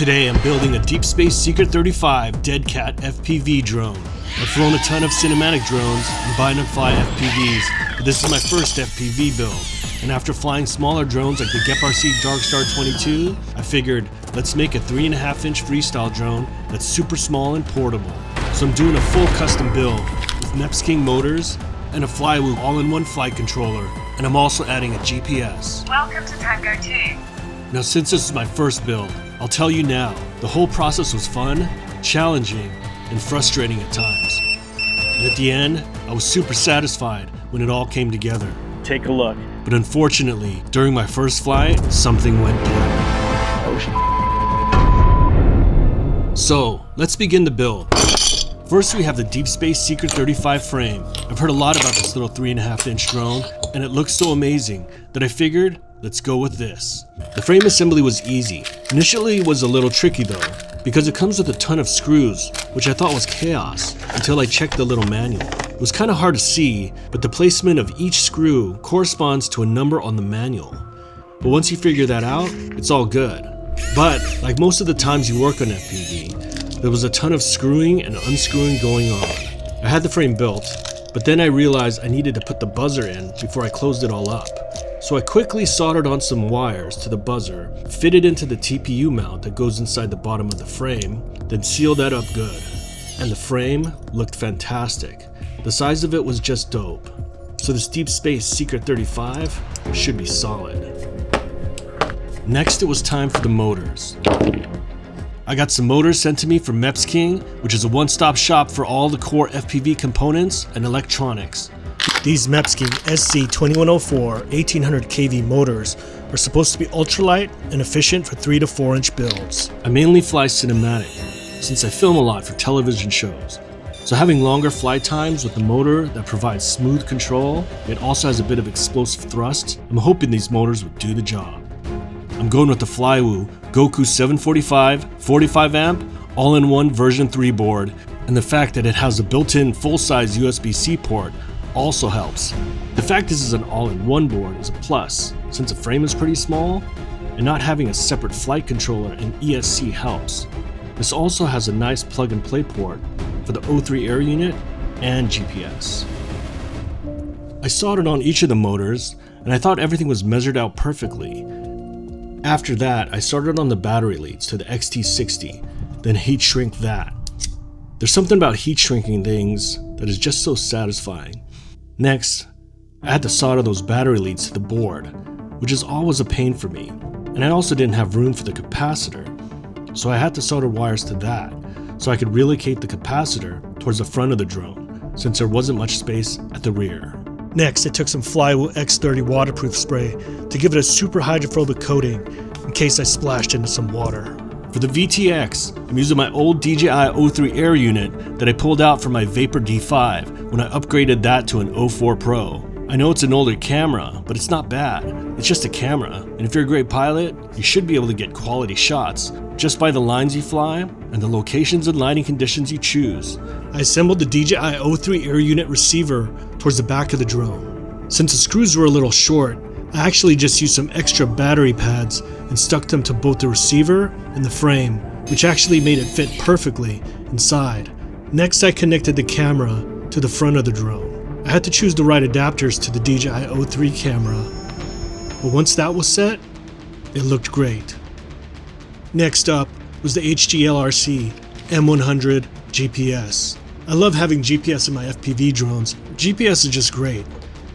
Today I'm building a DeepSpace Seeker 35 Dead Cat FPV drone. I've flown a ton of cinematic drones and buy-and-fly FPVs, but this is my first FPV build. And after flying smaller drones like the HGLRC Darkstar 22, I figured, let's make a 3.5-inch Freestyle drone that's super small and portable. So I'm doing a full custom build with MEPSKING motors and a Flywoo all-in-one flight controller, and I'm also adding a GPS. Welcome to Tango 2. Now since this is my first build, I'll tell you now, the whole process was fun, challenging, and frustrating at times. And at the end, I was super satisfied when it all came together. Take a look. But unfortunately, during my first flight, something went down. Oh shit. So, let's begin the build. First we have the DeepSpace Seeker 35 frame. I've heard a lot about this little 3.5-inch drone, and it looks so amazing that I figured, let's go with this. The frame assembly was easy. Initially it was a little tricky though, because it comes with a ton of screws, which I thought was chaos until I checked the little manual. It was kind of hard to see, but the placement of each screw corresponds to a number on the manual. But once you figure that out, it's all good. But like most of the times you work on FPV, there was a ton of screwing and unscrewing going on. I had the frame built, but then I realized I needed to put the buzzer in before I closed it all up. So I quickly soldered on some wires to the buzzer, fitted into the TPU mount that goes inside the bottom of the frame, then sealed that up good. And the frame looked fantastic. The size of it was just dope. So this DeepSpace Seeker 35 should be solid. Next it was time for the motors. I got some motors sent to me from MEPSKING, which is a one-stop shop for all the core FPV components and electronics. These MEPSKING SZ 2104 1800 kV motors are supposed to be ultralight and efficient for 3 to 4 inch builds. I mainly fly cinematic, since I film a lot for television shows. So having longer flight times with a motor that provides smooth control, it also has a bit of explosive thrust, I'm hoping these motors would do the job. I'm going with the Flywoo Goku 745 45 amp all-in-one version 3 board, and the fact that it has a built-in full-size USB-C port also helps. The fact this is an all-in-one board is a plus, since the frame is pretty small, and not having a separate flight controller and ESC helps. This also has a nice plug-and-play port for the O3 Air Unit and GPS. I soldered on each of the motors, and I thought everything was measured out perfectly. After that, I soldered on the battery leads to the XT60, then heat shrink that. There's something about heat shrinking things that is just so satisfying. Next, I had to solder those battery leads to the board, which is always a pain for me, and I also didn't have room for the capacitor, so I had to solder wires to that, so I could relocate the capacitor towards the front of the drone, since there wasn't much space at the rear. Next, I took some Flywoo X30 waterproof spray to give it a super hydrophobic coating in case I splashed into some water. For the VTX, I'm using my old DJI O3 Air Unit that I pulled out from my Vapor D5 when I upgraded that to an O4 Pro. I know it's an older camera, but it's not bad. It's just a camera, and if you're a great pilot, you should be able to get quality shots just by the lines you fly and the locations and lighting conditions you choose. I assembled the DJI O3 Air Unit receiver towards the back of the drone. Since the screws were a little short, I actually just used some extra battery pads and stuck them to both the receiver and the frame, which actually made it fit perfectly inside. Next, I connected the camera to the front of the drone. I had to choose the right adapters to the DJI O3 camera, but once that was set, it looked great. Next up was the HGLRC M100 GPS. I love having GPS in my FPV drones. GPS is just great.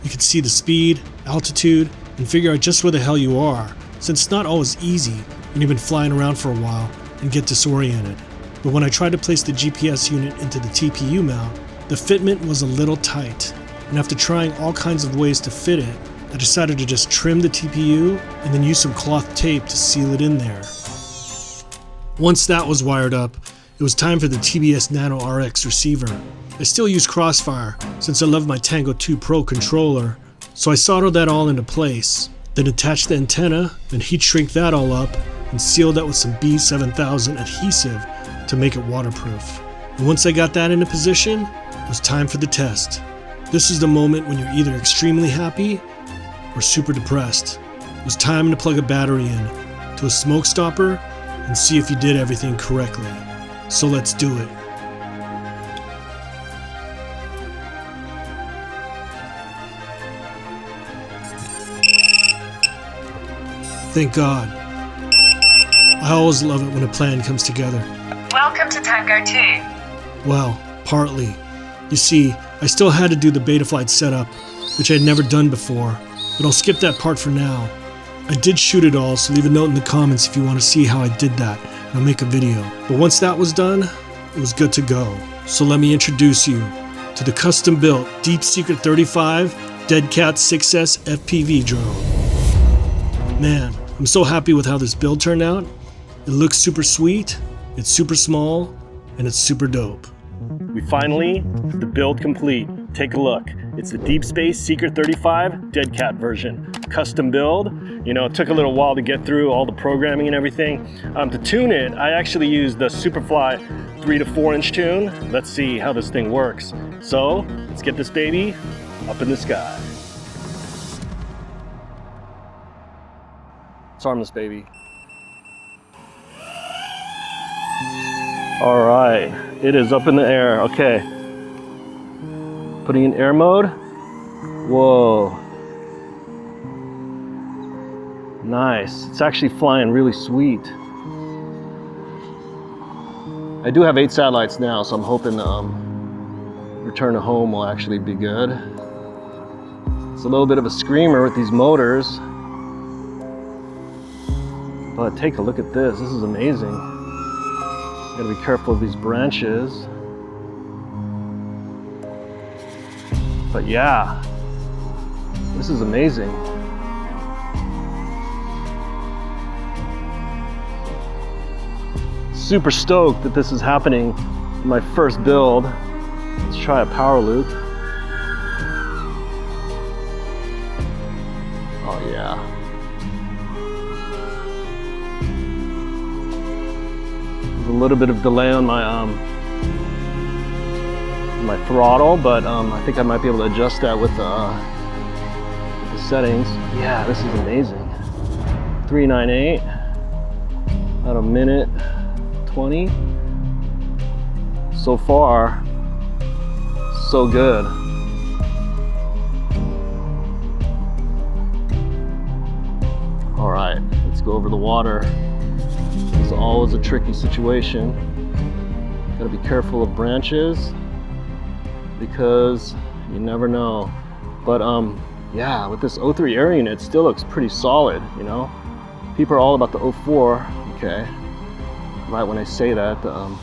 You can see the speed, altitude, and figure out just where the hell you are, since it's not always easy when you've been flying around for a while and get disoriented. But when I tried to place the GPS unit into the TPU mount, the fitment was a little tight, and after trying all kinds of ways to fit it, I decided to just trim the TPU and then use some cloth tape to seal it in there. Once that was wired up, it was time for the TBS Nano RX receiver. I still use Crossfire since I love my Tango 2 Pro controller, so I soldered that all into place, then attached the antenna, then heat shrink that all up, and sealed that with some B7000 adhesive to make it waterproof. And once I got that into position, it was time for the test. This is the moment when you're either extremely happy or super depressed. It was time to plug a battery in to a smoke stopper and see if you did everything correctly. So let's do it. Thank God. I always love it when a plan comes together. Welcome to Tango 2. Well, partly. You see, I still had to do the Betaflight setup, which I had never done before, but I'll skip that part for now. I did shoot it all, so leave a note in the comments if you want to see how I did that, and I'll make a video. But once that was done, it was good to go. So let me introduce you to the custom-built Deep Seeker 35 Deadcat 6S FPV drone. Man, I'm so happy with how this build turned out. It looks super sweet, it's super small, and it's super dope. We finally, the build complete. Take a look. It's the DeepSpace Seeker 35 Deadcat version. Custom build. You know, it took a little while to get through all the programming and everything. To tune it, I actually used the Superfly 3 to 4 inch tune. Let's see how this thing works. So, let's get this baby up in the sky. Let's arm this baby. All right, it is up in the air. Okay. Putting in air mode. Whoa. Nice. It's actually flying really sweet. I do have 8 satellites now, so I'm hoping return to home will actually be good. It's a little bit of a screamer with these motors. But take a look at this. This is amazing. Gotta be careful of these branches. But yeah, this is amazing. Super stoked that this is happening in my first build. Let's try a power loop. Oh yeah. There's a little bit of delay on my throttle, but I think I might be able to adjust that with the settings. Yeah, this is amazing. 398 at a minute 20. So far, so good. All right, let's go over the water. It's always a tricky situation. Gotta be careful of branches, because you never know. But yeah, with this O3 Air Unit, it still looks pretty solid, you know? People are all about the O4, okay. Right when I say that, the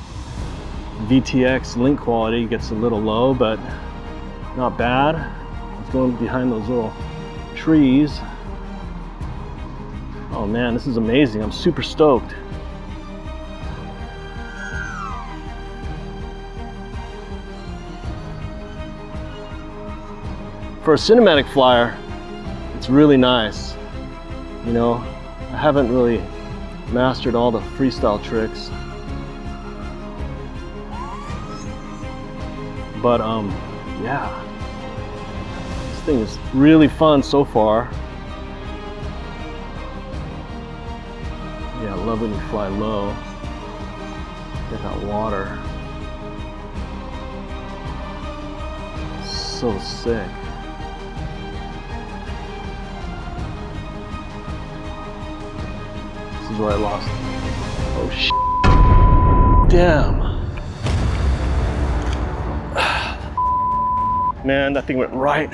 VTX link quality gets a little low, but not bad. It's going behind those little trees. Oh man, this is amazing. I'm super stoked. For a cinematic flyer, it's really nice. You know, I haven't really mastered all the freestyle tricks. But yeah, this thing is really fun so far. Yeah, I love when you fly low. Get that water. So sick. This is where I lost. Oh shit. Damn. Man, that thing went right.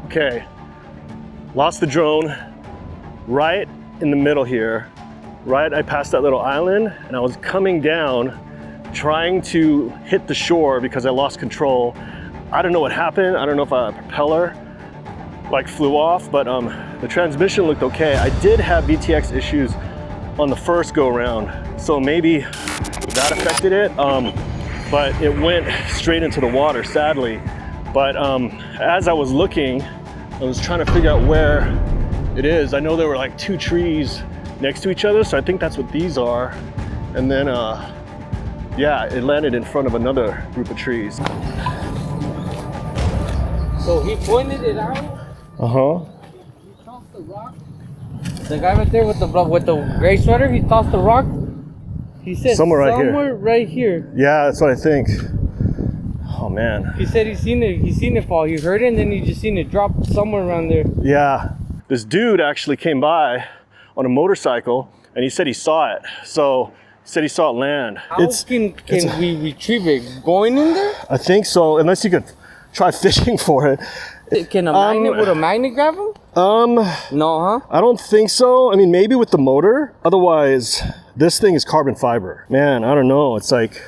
Okay. Lost the drone right in the middle here. Right, I passed that little island and I was coming down trying to hit the shore because I lost control. I don't know what happened. I don't know if a propeller like flew off, but the transmission looked okay. I did have VTX issues on the first go around, so maybe that affected it. But it went straight into the water, sadly. But as I was looking, I was trying to figure out where it is. I know there were like 2 trees next to each other, so I think that's what these are. And then, yeah, it landed in front of another group of trees. So he pointed it out? Uh-huh. He tossed the rock The guy right there with the gray sweater, he tossed the rock. He said somewhere right here. Yeah, that's what I think. Oh man. He said he's seen it fall. He heard it and then he just seen it drop somewhere around there. Yeah. This dude actually came by on a motorcycle and he said he saw it. So he said he saw it land. How can we retrieve it? Going in there? I think so, unless you could try fishing for it. Can a magnet, would a magnet grab him? No, huh? I don't think so. I mean, maybe with the motor. Otherwise, this thing is carbon fiber. Man, I don't know. It's like,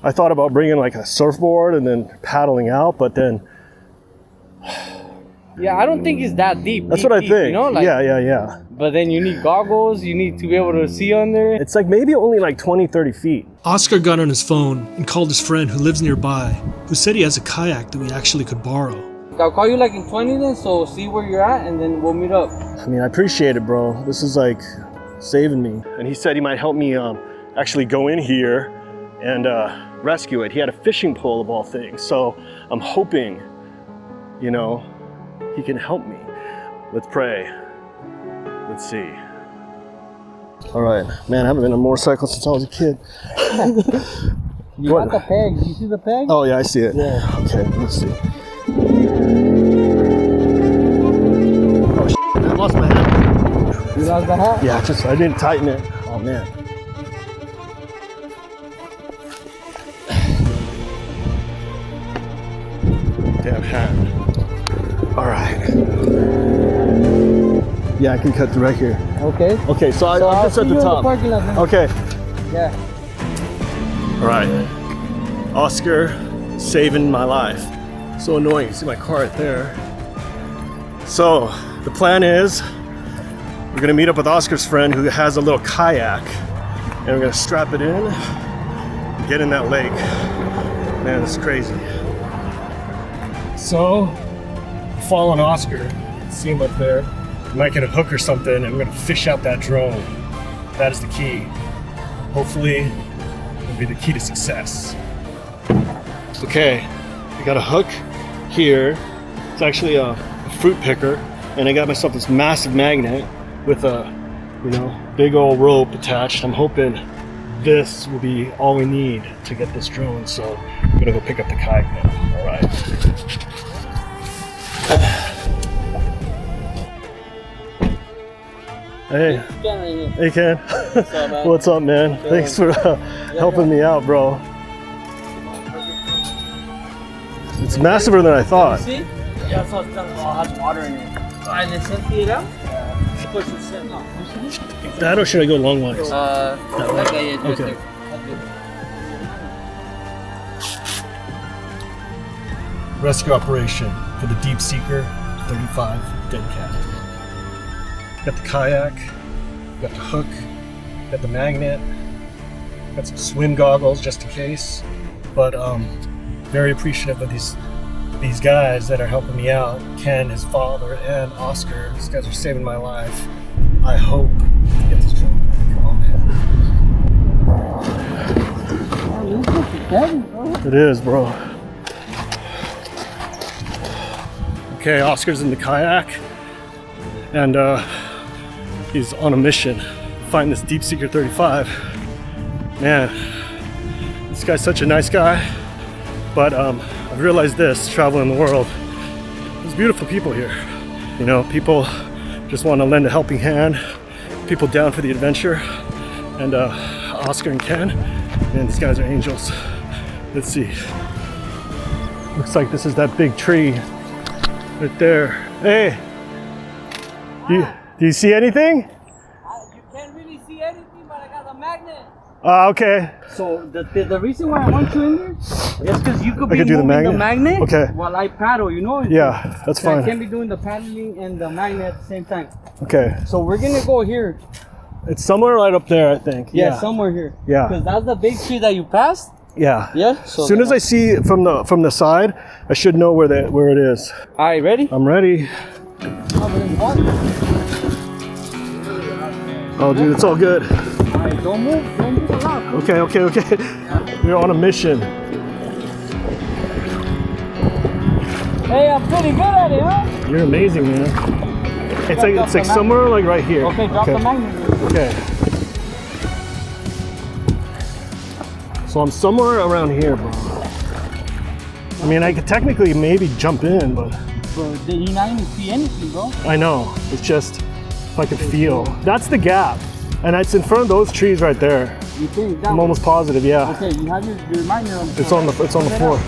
I thought about bringing like a surfboard and then paddling out, but then... Yeah, I don't think it's that deep. That's what I think. You know, like, yeah. But then you need goggles. You need to be able to see under. It's like maybe only like 20, 30 feet. Oscar got on his phone and called his friend who lives nearby, who said he has a kayak that we actually could borrow. I'll call you like in 20 then, so see where you're at and then we'll meet up. I mean, I appreciate it, bro. This is like saving me. And he said he might help me actually go in here and rescue it. He had a fishing pole of all things. So I'm hoping, you know, he can help me. Let's pray. Let's see. All right, man, I haven't been on a motorcycle since I was a kid. You got the peg. You see the peg? Oh yeah, I see it. Yeah. Okay, let's see. Oh shit, I lost my hat. You lost the hat? Yeah, I didn't tighten it. Oh man. Damn hat. All right. Yeah, I can cut through right here. Okay. Okay, so I'll just at the top. Okay. Yeah. All right. Oscar saving my life. So annoying. You see my car right there. So the plan is we're gonna meet up with Oscar's friend who has a little kayak, and we're gonna strap it in and get in that lake. Man, it's crazy. So following Oscar, see him up there. We might get a hook or something, and we're gonna fish out that drone. That is the key. Hopefully, it'll be the key to success. Okay, I got a hook here. It's actually a fruit picker, and I got myself this massive magnet with a, big old rope attached. I'm hoping this will be all we need to get this drone. So I'm gonna go pick up the kayak now. All right. Hey. Hey, Ken. What's up, man? What's up, man? Sure. Thanks for helping me out, bro. It's massiver than I thought. See? Yeah, so it has water in it. And it's empty it out? Yeah. Push it set now. That or should I go long wise? Okay. Okay. Rescue operation for the Deep Seeker 35 dead cat. Got the kayak, got the hook, got the magnet, got some swim goggles just in case. But very appreciative of these guys that are helping me out. Ken, his father, and Oscar. These guys are saving my life. I hope to get this drone back. Oh man. It is, bro. Okay, Oscar's in the kayak, and he's on a mission to find this Deep Seeker 35. Man, this guy's such a nice guy, but I've realized this, traveling the world, there's beautiful people here. You know, people just want to lend a helping hand, people down for the adventure, and Oscar and Ken, man, these guys are angels. Let's see. Looks like this is that big tree right there. Hey, do you see anything? You can't really see anything, but I got a magnet. Okay. So the reason why I want you in here is because you could be do moving the magnet Okay. while I paddle, you know? Yeah, that's So I fine. can't be doing the paddling and the magnet at the same time. Okay. So we're gonna go here. It's somewhere right up there, I think. Yeah, somewhere here. Yeah. Because that's the big tree that you passed. Yeah. Yeah. As soon as I see it from the side, I should know where it is. All right, ready? I'm ready. Oh, dude, it's all good. All right, don't move a lot. Okay. We're on a mission. Hey, I'm pretty good at it, huh? You're amazing, man. It's like somewhere like right here. Okay, drop the magnet. Okay. So I'm somewhere around here, bro. I mean, I could technically maybe jump in, but you're not even see anything, bro. I know. It's just if I could feel. That's the gap, and it's in front of those trees right there. You think that I'm almost positive, yeah. Okay, you have your magnet on the It's on the floor.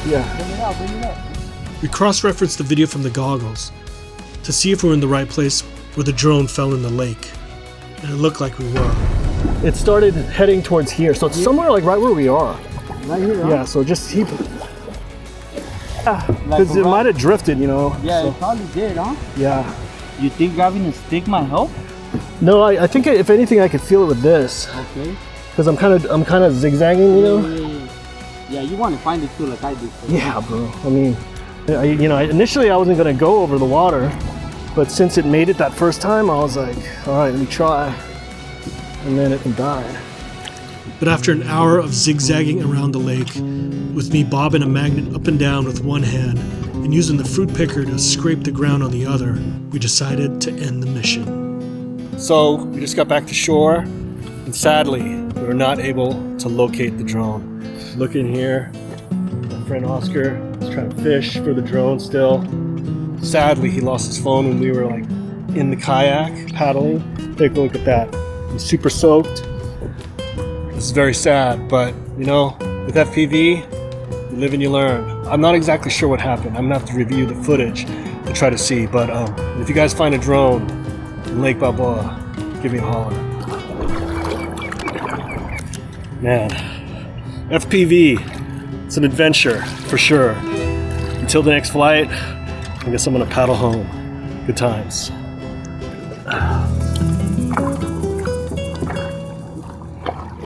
Yeah. Bring it out, bring it up. We cross-referenced the video from the goggles to see if we're in the right place where the drone fell in the lake, and it looked like we were. It started heading towards here, so it's somewhere like right where we are. Right here, huh? Yeah, so just keep. Because it might have drifted, you know. Yeah, so. it probably did, huh? Yeah. You think grabbing a stick might help? No, I think if anything, I could feel it with this. Okay. Because I'm kind of zigzagging, you know. Yeah, you want to find it too, like I do. Yeah, bro. I mean, initially I wasn't gonna go over the water, but since it made it that first time, I was like, all right, let me try. And then it died. But after an hour of zigzagging around the lake, with me bobbing a magnet up and down with one hand and using the fruit picker to scrape the ground on the other, we decided to end the mission. So we just got back to shore, and sadly, we were not able to locate the drone. Look in here, my friend Oscar is trying to fish for the drone still. Sadly, he lost his phone when we were like in the kayak paddling. Take a look at that. He's super soaked. This is very sad, but you know, with FPV, you live and you learn. I'm not exactly sure what happened. I'm gonna have to review the footage to try to see, but if you guys find a drone in Lake Balboa, give me a holler. Man, FPV, it's an adventure for sure. Until the next flight, I guess I'm gonna paddle home. Good times.